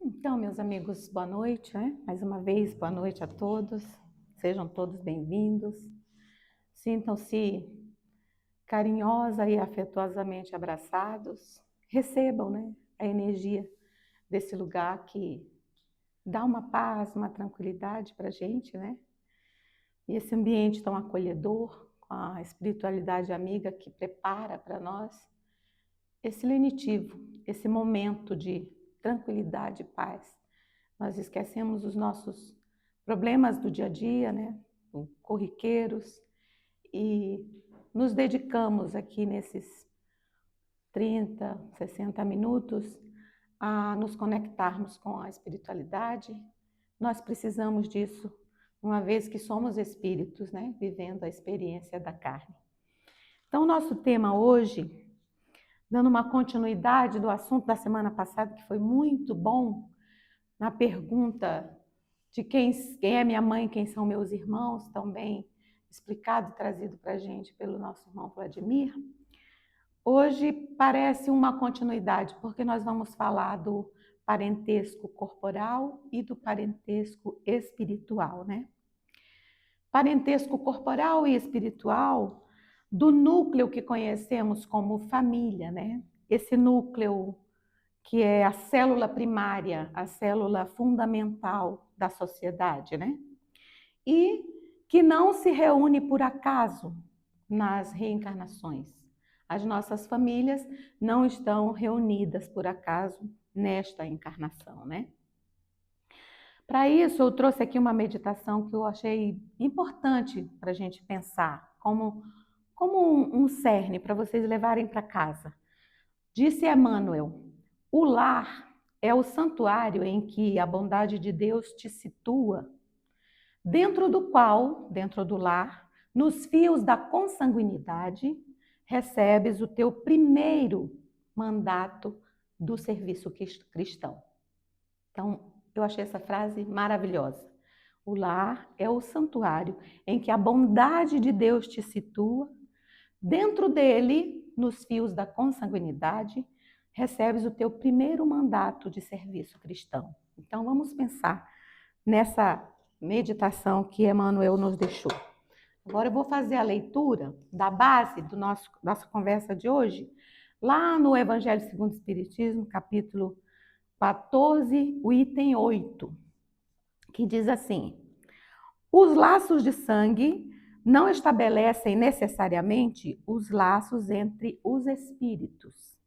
Então, meus amigos, boa noite, né? Mais uma vez, boa noite a todos. Sejam todos bem-vindos. Sintam-se carinhosa e afetuosamente abraçados. Recebam, né, a energia desse lugar que dá uma paz, uma tranquilidade para a gente, né? E esse ambiente tão acolhedor, com a espiritualidade amiga que prepara para nós esse lenitivo, esse momento de tranquilidade e paz. Nós esquecemos os nossos problemas do dia a dia, né? Corriqueiros, e nos dedicamos aqui nesses 30, 60 minutos a nos conectarmos com a espiritualidade. Nós precisamos disso, uma vez que somos espíritos, né? Vivendo a experiência da carne. Então, nosso tema hoje, dando uma continuidade do assunto da semana passada, que foi muito bom, na pergunta de quem é minha mãe, quem são meus irmãos, também explicado e trazido para a gente pelo nosso irmão Vladimir. Hoje parece uma continuidade, porque nós vamos falar do parentesco corporal e do parentesco espiritual, né? Parentesco corporal e espiritual do núcleo que conhecemos como família, né? Esse núcleo que é a célula primária, a célula fundamental da sociedade, né? E que não se reúne por acaso nas reencarnações. As nossas famílias não estão reunidas por acaso nesta encarnação, né? Para isso, eu trouxe aqui uma meditação que eu achei importante para a gente pensar, como um cerne para vocês levarem para casa. Disse Emmanuel: o lar é o santuário em que a bondade de Deus te situa, dentro do qual, dentro do lar, nos fios da consanguinidade, recebes o teu primeiro mandato do serviço cristão. Então, eu achei essa frase maravilhosa. O lar é o santuário em que a bondade de Deus te situa, dentro dele, nos fios da consanguinidade, recebes o teu primeiro mandato de serviço cristão. Então, vamos pensar nessa meditação que Emmanuel nos deixou. Agora eu vou fazer a leitura da base do nossa conversa de hoje, lá no Evangelho segundo o Espiritismo, capítulo 14, o item 8, que diz assim: os laços de sangue não estabelecem necessariamente os laços entre os espíritos.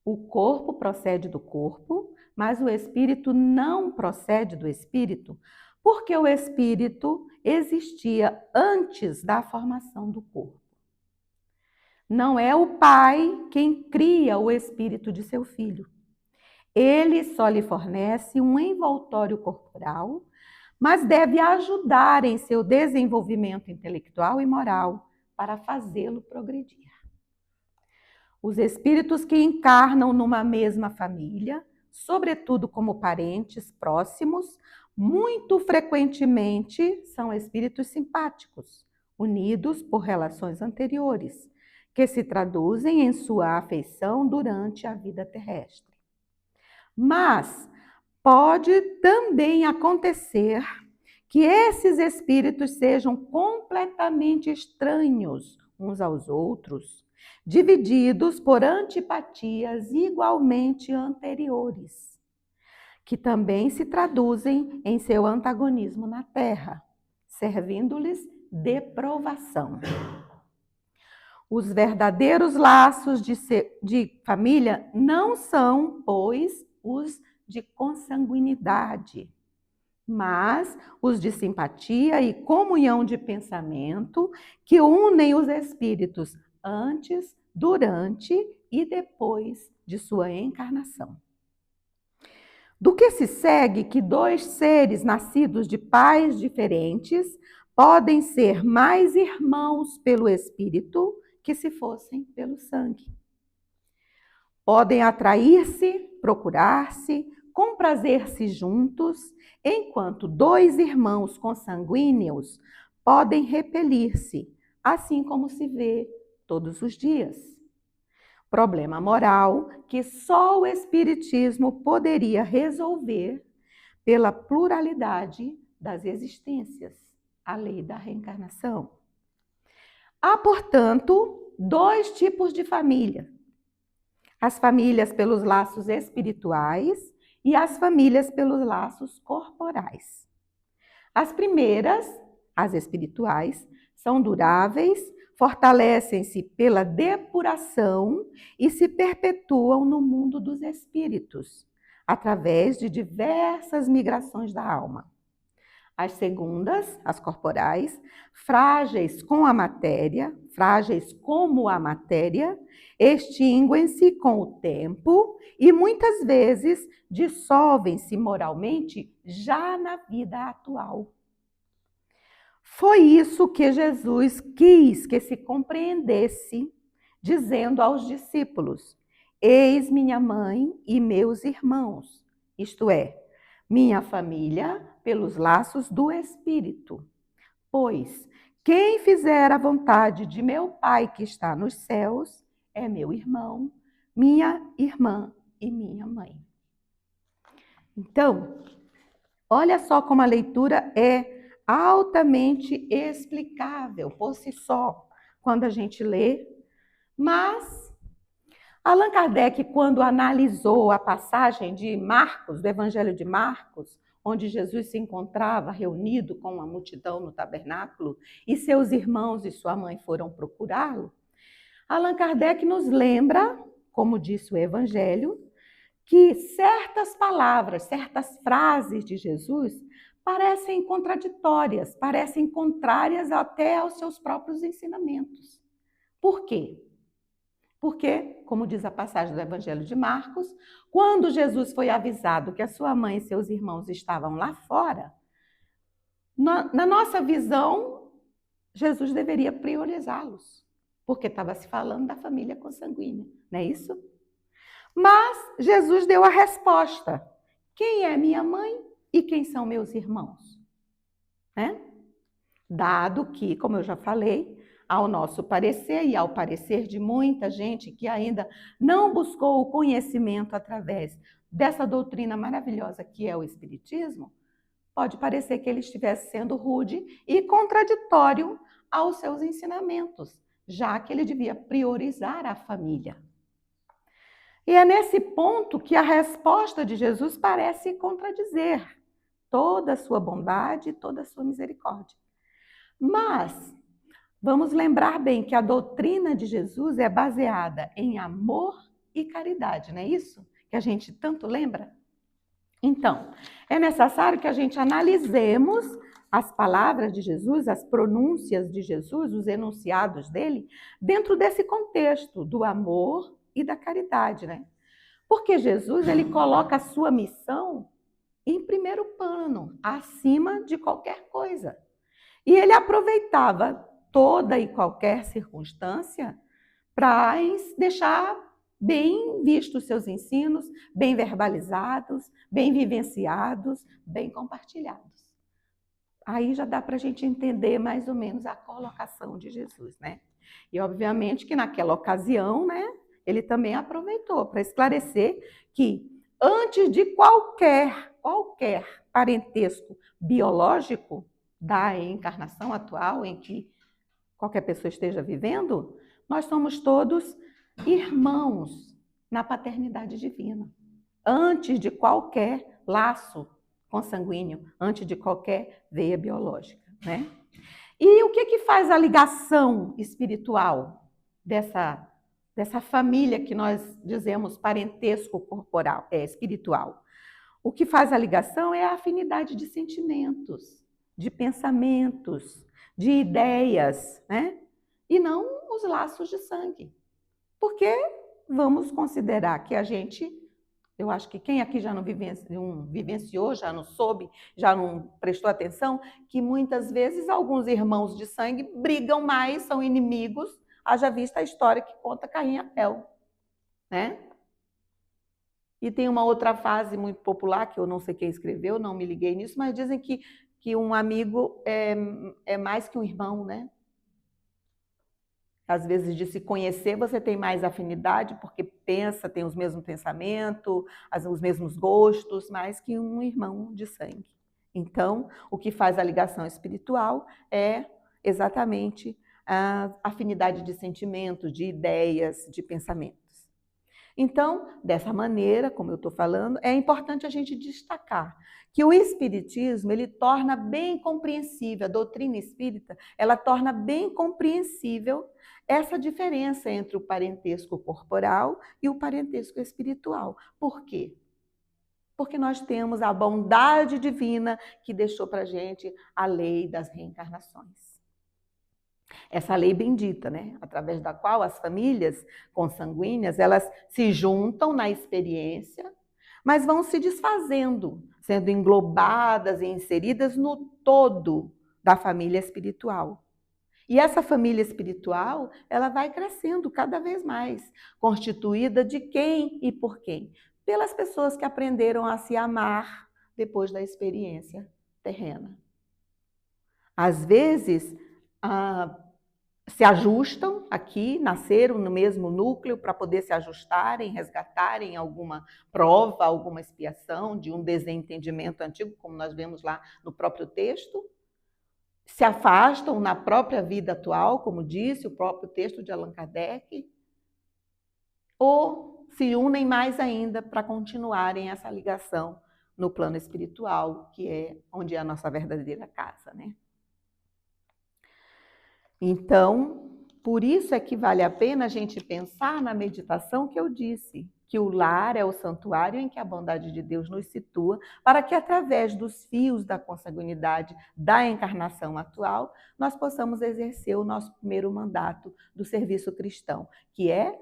O corpo procede do corpo, mas o espírito não procede do espírito, porque o espírito existia antes da formação do corpo. Não é o pai quem cria o espírito de seu filho. Ele só lhe fornece um envoltório corporal, mas deve ajudar em seu desenvolvimento intelectual e moral para fazê-lo progredir. Os espíritos que encarnam numa mesma família, sobretudo como parentes próximos, muito frequentemente são espíritos simpáticos, unidos por relações anteriores, que se traduzem em sua afeição durante a vida terrestre. Mas pode também acontecer que esses espíritos sejam completamente estranhos uns aos outros, divididos por antipatias igualmente anteriores, que também se traduzem em seu antagonismo na Terra, servindo-lhes de provação. Os verdadeiros laços de família não são, pois, os de consanguinidade, mas os de simpatia e comunhão de pensamento que unem os espíritos antes, durante e depois de sua encarnação. Do que se segue que dois seres nascidos de pais diferentes podem ser mais irmãos pelo espírito que se fossem pelo sangue. Podem atrair-se, procurar-se, comprazer-se juntos, enquanto dois irmãos consanguíneos podem repelir-se, assim como se vê todos os dias. Problema moral que só o Espiritismo poderia resolver pela pluralidade das existências, a lei da reencarnação. Há, portanto, dois tipos de família: as famílias pelos laços espirituais e as famílias pelos laços corporais. As primeiras, as espirituais, são duráveis, fortalecem-se pela depuração e se perpetuam no mundo dos espíritos, através de diversas migrações da alma. As segundas, as corporais, frágeis como a matéria, extinguem-se com o tempo e muitas vezes dissolvem-se moralmente já na vida atual. Foi isso que Jesus quis que se compreendesse, dizendo aos discípulos: eis minha mãe e meus irmãos, isto é, minha família pelos laços do Espírito. Pois quem fizer a vontade de meu Pai que está nos céus é meu irmão, minha irmã e minha mãe. Então, olha só como a leitura é altamente explicável por si só, quando a gente lê. Mas Allan Kardec, quando analisou a passagem de Marcos, do Evangelho de Marcos, onde Jesus se encontrava reunido com uma multidão no tabernáculo e seus irmãos e sua mãe foram procurá-lo, Allan Kardec nos lembra, como disse o Evangelho, que certas palavras, certas frases de Jesus parecem contraditórias, parecem contrárias até aos seus próprios ensinamentos. Por quê? Porque, como diz a passagem do Evangelho de Marcos, quando Jesus foi avisado que a sua mãe e seus irmãos estavam lá fora, na nossa visão, Jesus deveria priorizá-los, porque estava se falando da família consanguínea, não é isso? Mas Jesus deu a resposta: quem é minha mãe e quem são meus irmãos? Né? Dado que, como eu já falei, ao nosso parecer e ao parecer de muita gente que ainda não buscou o conhecimento através dessa doutrina maravilhosa que é o Espiritismo, pode parecer que ele estivesse sendo rude e contraditório aos seus ensinamentos, já que ele devia priorizar a família. E é nesse ponto que a resposta de Jesus parece contradizer toda a sua bondade e toda a sua misericórdia. Mas vamos lembrar bem que a doutrina de Jesus é baseada em amor e caridade, não é isso? Que a gente tanto lembra? Então, é necessário que a gente analisemos as palavras de Jesus, as pronúncias de Jesus, os enunciados dele, dentro desse contexto do amor e da caridade, né? Porque Jesus, ele coloca a sua missão em primeiro plano, acima de qualquer coisa. E ele aproveitava toda e qualquer circunstância para deixar bem vistos seus ensinos, bem verbalizados, bem vivenciados, bem compartilhados. Aí já dá para a gente entender mais ou menos a colocação de Jesus, né? E obviamente que naquela ocasião, né, ele também aproveitou para esclarecer que antes de qualquer parentesco biológico da encarnação atual em que qualquer pessoa esteja vivendo, nós somos todos irmãos na paternidade divina. Antes de qualquer laço consanguíneo, antes de qualquer veia biológica, né? E o que faz a ligação espiritual dessa família que nós dizemos parentesco corporal, espiritual? O que faz a ligação é a afinidade de sentimentos, de pensamentos, de ideias, né? E não os laços de sangue. Porque vamos considerar que a gente, eu acho que quem aqui já não vivenciou, já não soube, já não prestou atenção, que muitas vezes alguns irmãos de sangue brigam mais, são inimigos, haja vista a história que conta Caim e Abel, né? E tem uma outra frase muito popular, que eu não sei quem escreveu, não me liguei nisso, mas dizem que um amigo é mais que um irmão, né? Às vezes, de se conhecer, você tem mais afinidade, porque pensa, tem os mesmos pensamentos, os mesmos gostos, mais que um irmão de sangue. Então, o que faz a ligação espiritual é exatamente a afinidade de sentimentos, de ideias, de pensamentos. Então, dessa maneira, como eu estou falando, é importante a gente destacar que o espiritismo, ele torna bem compreensível, a doutrina espírita, ela torna bem compreensível essa diferença entre o parentesco corporal e o parentesco espiritual. Por quê? Porque nós temos a bondade divina que deixou para a gente a lei das reencarnações. Essa lei bendita, né? Através da qual as famílias consanguíneas, elas se juntam na experiência, mas vão se desfazendo, sendo englobadas e inseridas no todo da família espiritual. E essa família espiritual, ela vai crescendo cada vez mais, constituída de quem e por quem? Pelas pessoas que aprenderam a se amar depois da experiência terrena. Às vezes, se ajustam aqui, nasceram no mesmo núcleo para poder se ajustarem, resgatarem alguma prova, alguma expiação de um desentendimento antigo, como nós vemos lá no próprio texto. Se afastam na própria vida atual, como disse o próprio texto de Allan Kardec, ou se unem mais ainda para continuarem essa ligação no plano espiritual, que é onde é a nossa verdadeira casa, né? Então, por isso é que vale a pena a gente pensar na meditação que eu disse, que o lar é o santuário em que a bondade de Deus nos situa, para que através dos fios da consanguinidade da encarnação atual, nós possamos exercer o nosso primeiro mandato do serviço cristão, que é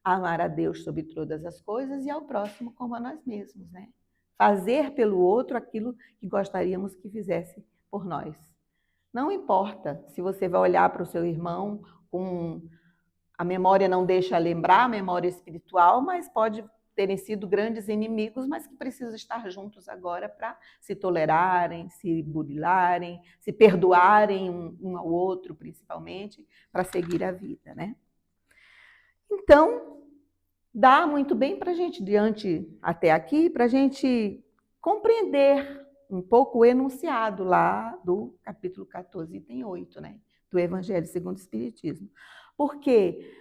amar a Deus sobre todas as coisas e ao próximo como a nós mesmos, né? Fazer pelo outro aquilo que gostaríamos que fizesse por nós. Não importa se você vai olhar para o seu irmão com a memória não deixa lembrar, a memória espiritual, mas pode terem sido grandes inimigos, mas que precisam estar juntos agora para se tolerarem, se burilarem, se perdoarem um ao outro, principalmente, para seguir a vida, né? Então, dá muito bem para a gente, até aqui, para a gente compreender um pouco o enunciado lá do capítulo 14, item 8, né? Do Evangelho segundo o Espiritismo. Porque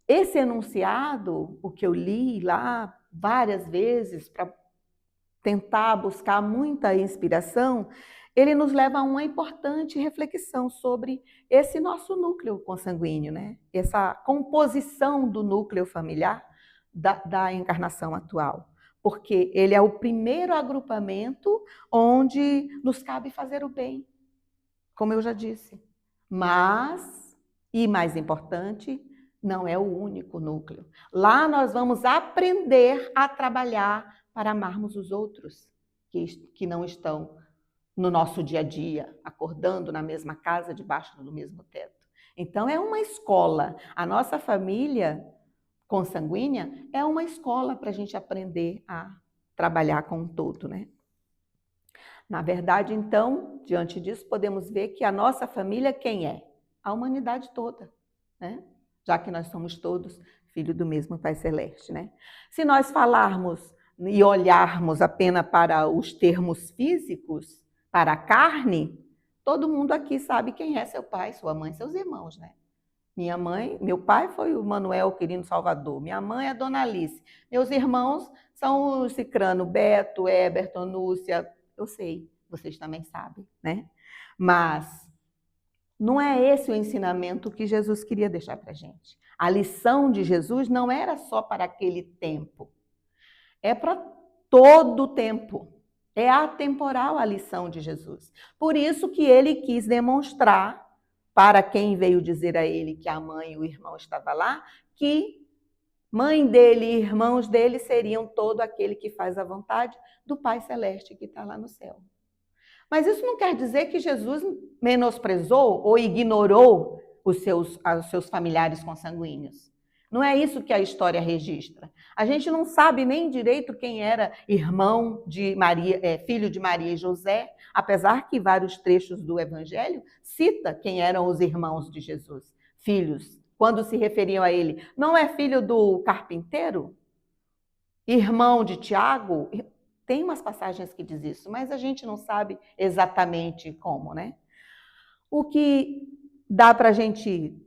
esse enunciado, o que eu li lá várias vezes para tentar buscar muita inspiração, ele nos leva a uma importante reflexão sobre esse nosso núcleo consanguíneo, né? Essa composição do núcleo familiar da encarnação atual. Porque ele é o primeiro agrupamento onde nos cabe fazer o bem, como eu já disse. Mas, e mais importante, não é o único núcleo. Lá nós vamos aprender a trabalhar para amarmos os outros que não estão no nosso dia a dia, acordando na mesma casa, debaixo do mesmo teto. Então, é uma escola. A nossa família consanguínea é uma escola para a gente aprender a trabalhar com o todo, né? Na verdade, então, diante disso, podemos ver que a nossa família quem é? A humanidade toda, né? Já que nós somos todos filhos do mesmo Pai Celeste, né? Se nós falarmos e olharmos apenas para os termos físicos, para a carne, todo mundo aqui sabe quem é seu pai, sua mãe, seus irmãos, né? Minha mãe, meu pai foi o Manuel Quirino Salvador, minha mãe é a Dona Alice, meus irmãos são o Cicrano, Beto, Eberton, Núcia, eu sei, vocês também sabem, né? Mas não é esse o ensinamento que Jesus queria deixar para a gente. A lição de Jesus não era só para aquele tempo, é para todo o tempo. É atemporal a lição de Jesus. Por isso que ele quis demonstrar para quem veio dizer a ele que a mãe e o irmão estavam lá, que mãe dele e irmãos dele seriam todo aquele que faz a vontade do Pai Celeste que está lá no céu. Mas isso não quer dizer que Jesus menosprezou ou ignorou os seus familiares consanguíneos. Não é isso que a história registra. A gente não sabe nem direito quem era irmão de Maria, filho de Maria e José, apesar que vários trechos do Evangelho cita quem eram os irmãos de Jesus, filhos quando se referiam a ele. Não é filho do carpinteiro? Irmão de Tiago? Tem umas passagens que diz isso, mas a gente não sabe exatamente como, né? O que dá para a gente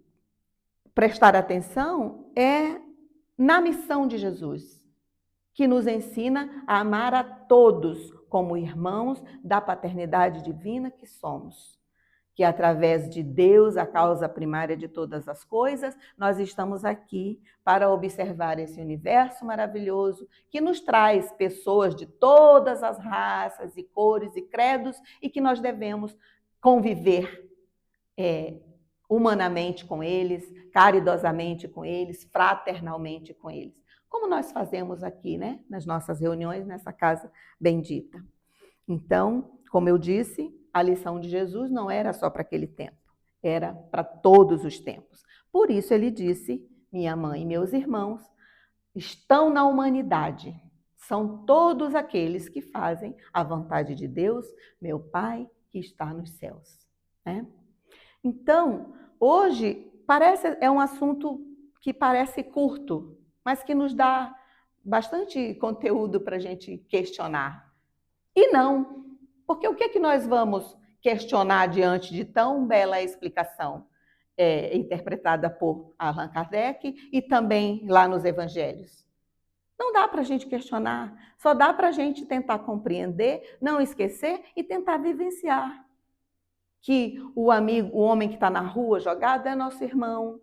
prestar atenção é na missão de Jesus, que nos ensina a amar a todos como irmãos da paternidade divina que somos. Que através de Deus, a causa primária de todas as coisas, nós estamos aqui para observar esse universo maravilhoso que nos traz pessoas de todas as raças e cores e credos e que nós devemos conviver humanamente com eles, caridosamente com eles, fraternalmente com eles. Como nós fazemos aqui, né, nas nossas reuniões, nessa casa bendita. Então, como eu disse, a lição de Jesus não era só para aquele tempo, era para todos os tempos. Por isso ele disse, minha mãe e meus irmãos estão na humanidade. São todos aqueles que fazem a vontade de Deus, meu Pai que está nos céus. Né? Então, hoje é um assunto que parece curto, mas que nos dá bastante conteúdo para a gente questionar. E não, porque o que é que nós vamos questionar diante de tão bela explicação interpretada por Allan Kardec e também lá nos evangelhos? Não dá para a gente questionar, só dá para a gente tentar compreender, não esquecer e tentar vivenciar. Que o homem que está na rua jogado é nosso irmão.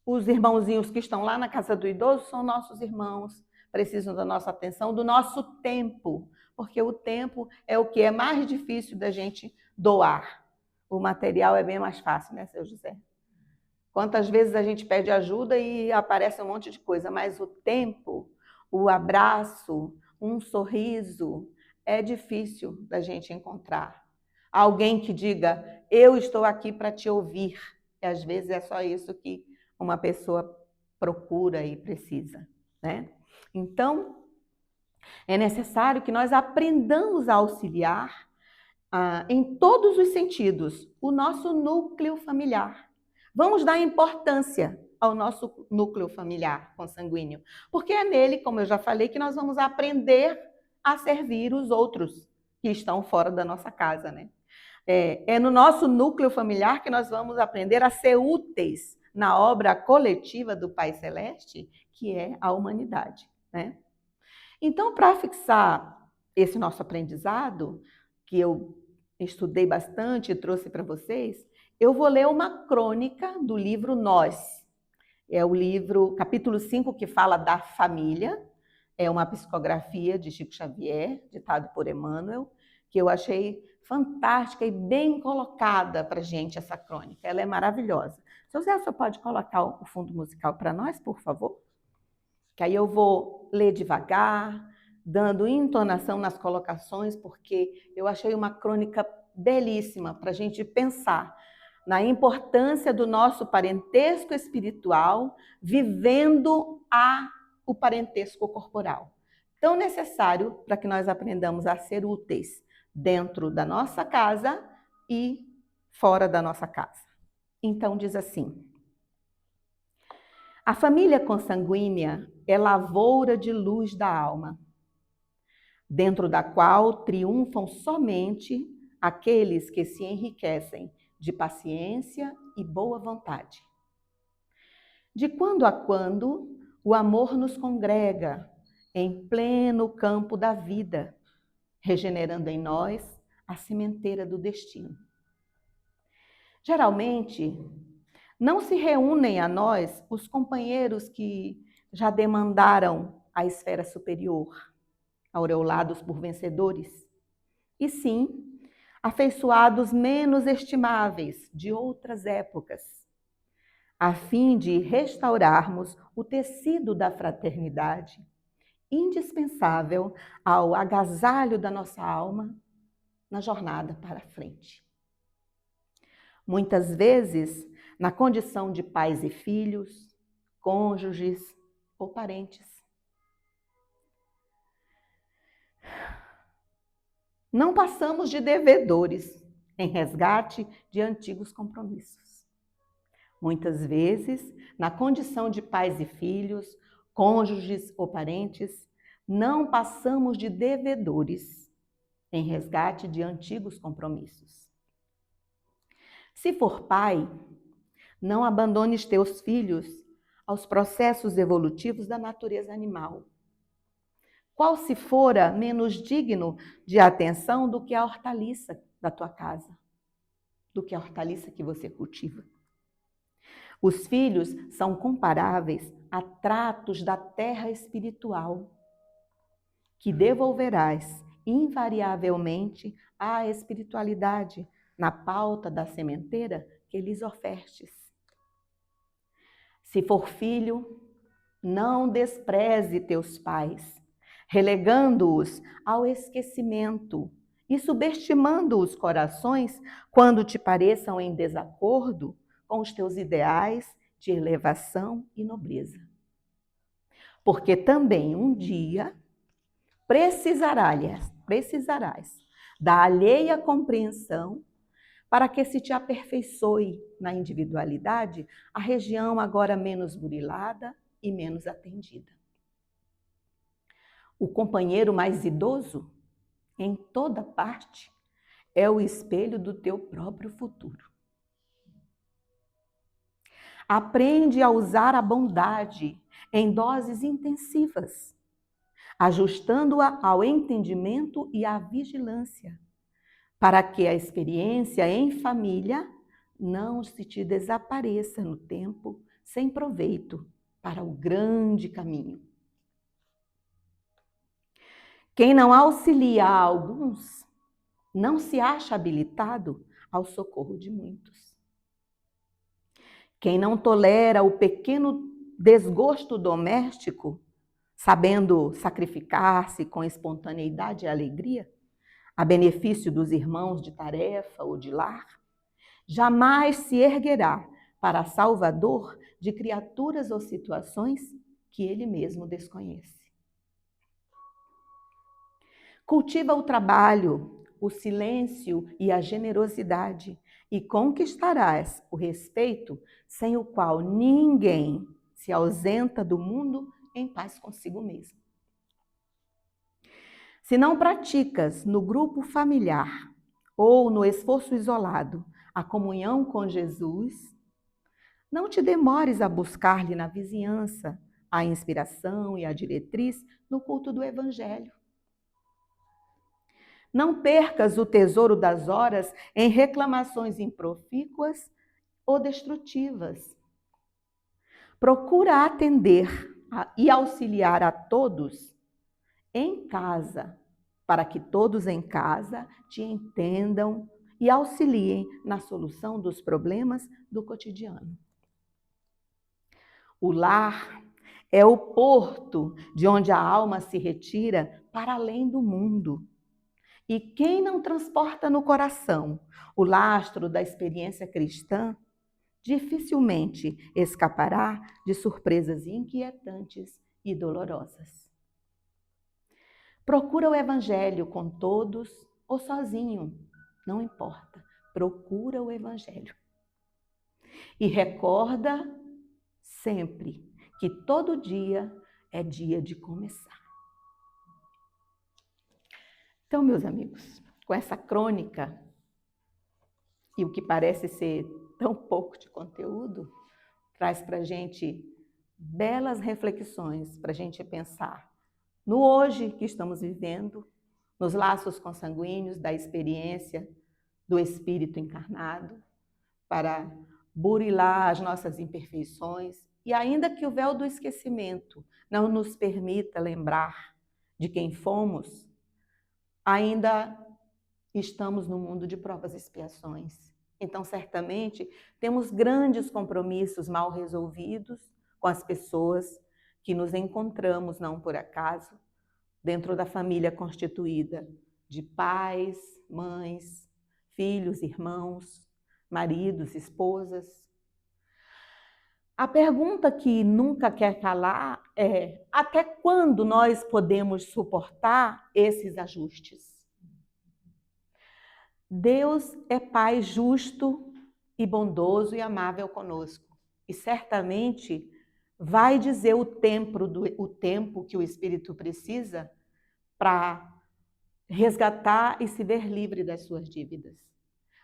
Os irmãozinhos que estão lá na casa do idoso são nossos irmãos, precisam da nossa atenção, do nosso tempo, porque o tempo é o que é mais difícil da gente doar. O material é bem mais fácil, né, seu José? Quantas vezes a gente pede ajuda e aparece um monte de coisa, mas o tempo, o abraço, um sorriso, é difícil da gente encontrar. Alguém que diga, eu estou aqui para te ouvir. E às vezes é só isso que uma pessoa procura e precisa, né? Então, é necessário que nós aprendamos a auxiliar em todos os sentidos o nosso núcleo familiar. Vamos dar importância ao nosso núcleo familiar consanguíneo, porque é nele, como eu já falei, que nós vamos aprender a servir os outros que estão fora da nossa casa, né? É no nosso núcleo familiar que nós vamos aprender a ser úteis na obra coletiva do Pai Celeste, que é a humanidade, né? Então, para fixar esse nosso aprendizado, que eu estudei bastante e trouxe para vocês, eu vou ler uma crônica do livro Nós. É o livro, capítulo 5, que fala da família. É uma psicografia de Chico Xavier, ditado por Emmanuel, que eu achei fantástica e bem colocada para a gente essa crônica. Ela é maravilhosa. Seu Zé, você pode colocar o fundo musical para nós, por favor? Que aí eu vou ler devagar, dando entonação nas colocações, porque eu achei uma crônica belíssima para a gente pensar na importância do nosso parentesco espiritual, vivendo o parentesco corporal. Tão necessário para que nós aprendamos a ser úteis dentro da nossa casa e fora da nossa casa. Então diz assim: a família consanguínea é lavoura de luz da alma, dentro da qual triunfam somente aqueles que se enriquecem de paciência e boa vontade. De quando a quando, o amor nos congrega em pleno campo da vida, regenerando em nós a sementeira do destino. Geralmente, não se reúnem a nós os companheiros que já demandaram a esfera superior, aureolados por vencedores, e sim afeiçoados menos estimáveis de outras épocas, a fim de restaurarmos o tecido da fraternidade, indispensável ao agasalho da nossa alma na jornada para a frente. Muitas vezes, na condição de pais e filhos, cônjuges ou parentes. Não passamos de devedores em resgate de antigos compromissos. Muitas vezes, na condição de pais e filhos, cônjuges ou parentes, não passamos de devedores em resgate de antigos compromissos. Se for pai, não abandones teus filhos aos processos evolutivos da natureza animal. Qual se fora menos digno de atenção do que a hortaliça da tua casa, do que a hortaliça que você cultiva? Os filhos são comparáveis a tratos da terra espiritual, que devolverás invariavelmente à espiritualidade na pauta da sementeira que lhes ofertes. Se for filho, não despreze teus pais, relegando-os ao esquecimento e subestimando os corações quando te pareçam em desacordo com os teus ideais de elevação e nobreza. Porque também um dia precisarás da alheia compreensão para que se te aperfeiçoe na individualidade a região agora menos burilada e menos atendida. O companheiro mais idoso, em toda parte, é o espelho do teu próprio futuro. Aprende a usar a bondade em doses intensivas, ajustando-a ao entendimento e à vigilância, para que a experiência em família não se te desapareça no tempo sem proveito para o grande caminho. Quem não auxilia a alguns, não se acha habilitado ao socorro de muitos. Quem não tolera o pequeno desgosto doméstico, sabendo sacrificar-se com espontaneidade e alegria, a benefício dos irmãos de tarefa ou de lar, jamais se erguerá para salvador de criaturas ou situações que ele mesmo desconhece. Cultiva o trabalho, o silêncio e a generosidade e conquistarás o respeito sem o qual ninguém se ausenta do mundo em paz consigo mesmo. Se não praticas no grupo familiar ou no esforço isolado a comunhão com Jesus, não te demores a buscar-lhe na vizinhança a inspiração e a diretriz no culto do Evangelho. Não percas o tesouro das horas em reclamações improfícuas ou destrutivas. Procura atender e auxiliar a todos em casa, para que todos em casa te entendam e auxiliem na solução dos problemas do cotidiano. O lar é o porto de onde a alma se retira para além do mundo. E quem não transporta no coração o lastro da experiência cristã, dificilmente escapará de surpresas inquietantes e dolorosas. Procura o Evangelho com todos ou sozinho, não importa. Procura o Evangelho. E recorda sempre que todo dia é dia de começar. Então, meus amigos, com essa crônica e o que parece ser tão pouco de conteúdo, traz para a gente belas reflexões para a gente pensar no hoje que estamos vivendo, nos laços consanguíneos da experiência do Espírito encarnado, para burilar as nossas imperfeições e ainda que o véu do esquecimento não nos permita lembrar de quem fomos, ainda estamos no mundo de provas e expiações. Então, certamente, temos grandes compromissos mal resolvidos com as pessoas que nos encontramos, não por acaso, dentro da família constituída de pais, mães, filhos, irmãos, maridos, esposas. A pergunta que nunca quer calar é: até quando nós podemos suportar esses ajustes? Deus é Pai justo e bondoso e amável conosco. e certamente vai dizer o tempo que o espírito precisa para resgatar e se ver livre das suas dívidas.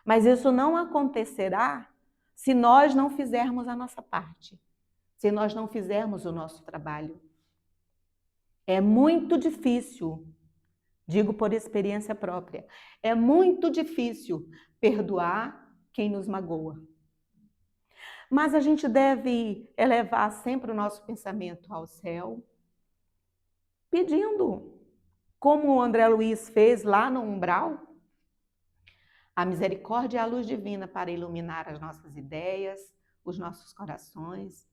Mas isso não acontecerá se nós não fizermos a nossa parte, se nós não fizermos o nosso trabalho. É muito difícil, digo por experiência própria, é muito difícil perdoar quem nos magoa. Mas a gente deve elevar sempre o nosso pensamento ao céu, pedindo, como o André Luiz fez lá no umbral, a misericórdia e a luz divina para iluminar as nossas ideias, os nossos corações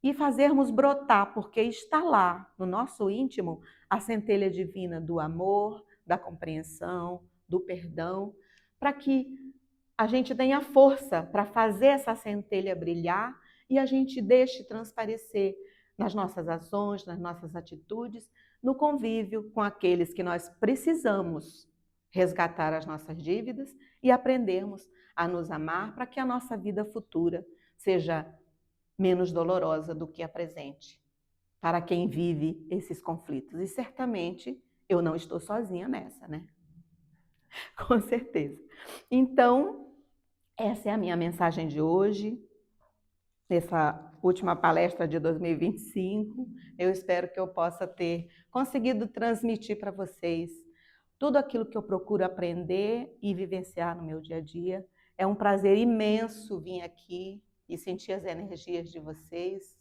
e fazermos brotar, porque está lá no nosso íntimo a centelha divina do amor, da compreensão, do perdão, para que a gente tenha força para fazer essa centelha brilhar e a gente deixe transparecer nas nossas ações, nas nossas atitudes, no convívio com aqueles que nós precisamos resgatar as nossas dívidas e aprendermos a nos amar para que a nossa vida futura seja menos dolorosa do que a presente, para quem vive esses conflitos. E certamente eu não estou sozinha nessa, né? Com certeza. Então, essa é a minha mensagem de hoje, nessa última palestra de 2025. Eu espero que eu possa ter conseguido transmitir para vocês tudo aquilo que eu procuro aprender e vivenciar no meu dia a dia. É um prazer imenso vir aqui e sentir as energias de vocês.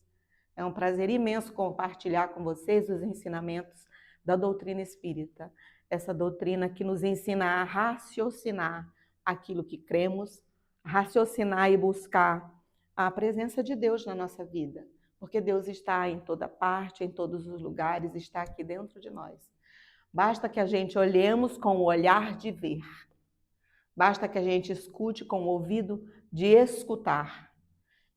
É um prazer imenso compartilhar com vocês os ensinamentos da doutrina espírita. Essa doutrina que nos ensina a raciocinar aquilo que cremos, raciocinar e buscar a presença de Deus na nossa vida. Porque Deus está em toda parte, em todos os lugares, está aqui dentro de nós. Basta que a gente olhemos com o olhar de ver. Basta que a gente escute com o ouvido de escutar.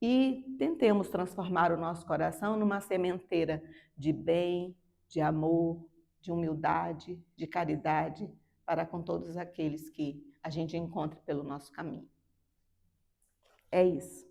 E tentemos transformar o nosso coração numa sementeira de bem, de amor, de humildade, de caridade, para com todos aqueles que a gente encontra pelo nosso caminho. É isso.